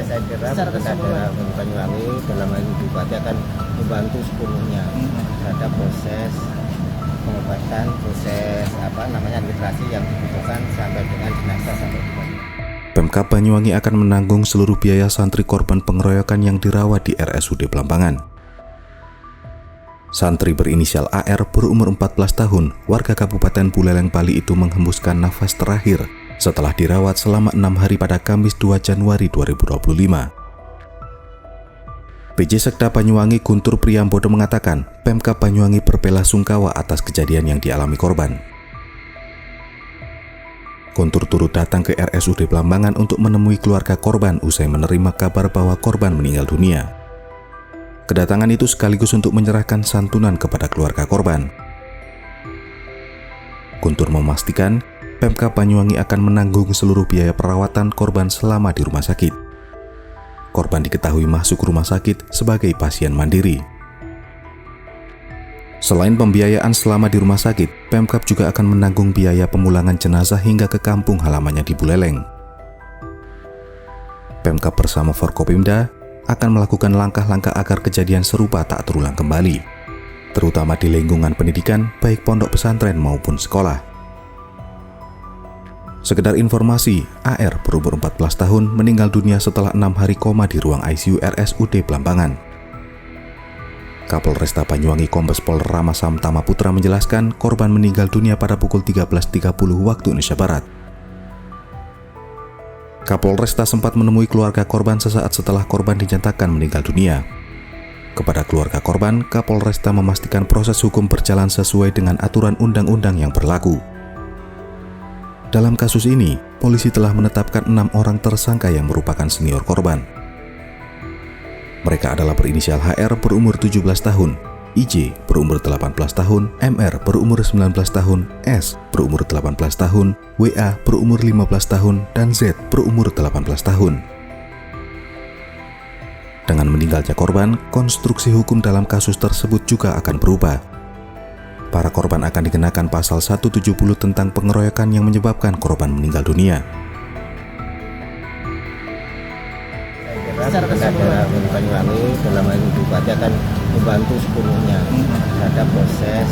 saya kira pemerintah daerah Banyuwangi dalam hal ini Bupati akan membantu sepenuhnya terhadap proses pengobatan, proses administrasi yang dibutuhkan sampai dengan jenazah sampai di Banyuwangi. Pemkab Banyuwangi akan menanggung seluruh biaya santri korban pengeroyokan yang dirawat di RSUD Blambangan. Santri berinisial AR berumur 14 tahun, warga Kabupaten Buleleng, Bali itu menghembuskan nafas terakhir setelah dirawat selama 6 hari pada Kamis 2 Januari 2025. PJ Sekda Banyuwangi Guntur Priyambodo mengatakan, Pemkab Banyuwangi berbelasungkawa atas kejadian yang dialami korban. Guntur turut datang ke RSUD Blambangan untuk menemui keluarga korban usai menerima kabar bahwa korban meninggal dunia. Kedatangan itu sekaligus untuk menyerahkan santunan kepada keluarga korban. Guntur memastikan, Pemkab Banyuwangi akan menanggung seluruh biaya perawatan korban selama di rumah sakit. Korban diketahui masuk rumah sakit sebagai pasien mandiri. Selain pembiayaan selama di rumah sakit, Pemkab juga akan menanggung biaya pemulangan jenazah hingga ke kampung halamannya di Buleleng. Pemkab bersama Forkopimda akan melakukan langkah-langkah agar kejadian serupa tak terulang kembali, terutama di lingkungan pendidikan baik pondok pesantren maupun sekolah. Sekedar informasi, AR berumur 14 tahun meninggal dunia setelah 6 hari koma di ruang ICU RSUD Blambangan. Kapolresta Banyuwangi Kombes Pol Ramasam Tamaputra menjelaskan korban meninggal dunia pada pukul 13.30 waktu Indonesia Barat. Kapolresta sempat menemui keluarga korban sesaat setelah korban dinyatakan meninggal dunia. Kepada keluarga korban, Kapolresta memastikan proses hukum berjalan sesuai dengan aturan undang-undang yang berlaku. Dalam kasus ini, polisi telah menetapkan 6 orang tersangka yang merupakan senior korban. Mereka adalah berinisial HR berumur 17 tahun, IJ berumur 18 tahun, MR berumur 19 tahun, S berumur 18 tahun, WA berumur 15 tahun, dan Z berumur 18 tahun. Dengan meninggalnya korban, konstruksi hukum dalam kasus tersebut juga akan berubah. Para korban akan dikenakan pasal 170 tentang pengeroyokan yang menyebabkan korban meninggal dunia. Saya kira pemerintah daerah Banyuwangi dalam hal ini Bupati akan membantu sepenuhnya terhadap proses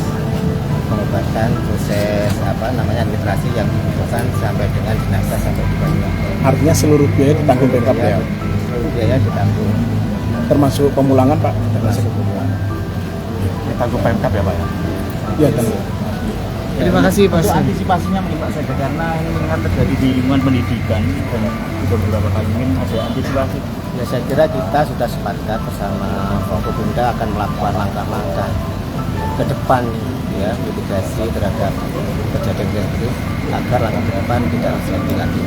pengobatan, proses administrasi yang dibutuhkan sampai dengan jenazah sampai di Banyuwangi. Artinya seluruh biaya ditanggung Pemkab ya? Seluruh biaya ditanggung. Termasuk pemulangan Pak? Termasuk pemulangan. Ditanggung Pemkab ya Pak? Ya, tentu. Terima kasih Pak. Untuk antisipasinya nih Pak Sekda, karena ini mengingat terjadi di lingkungan pendidikan dan juga beberapa kali ingin ada antisipasi. Ya, saya kira kita sudah sepakat bersama Forkopimda akan melakukan langkah-langkah ke depan ya, mitigasi terhadap kejadian itu agar langkah ke depan tidak terjadi lagi.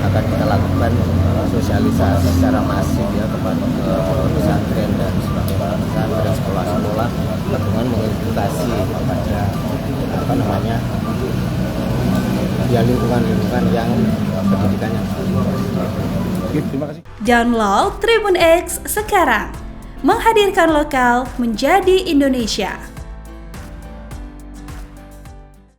Akan kita lakukan sosialisasi secara masif ya kepada pesantren dan pesantren sekolah-sekolah dengan mengedukasi kepada ya lingkungan yang pendidikan yang Terima kasih. Download Tribun X sekarang, menghadirkan lokal menjadi Indonesia.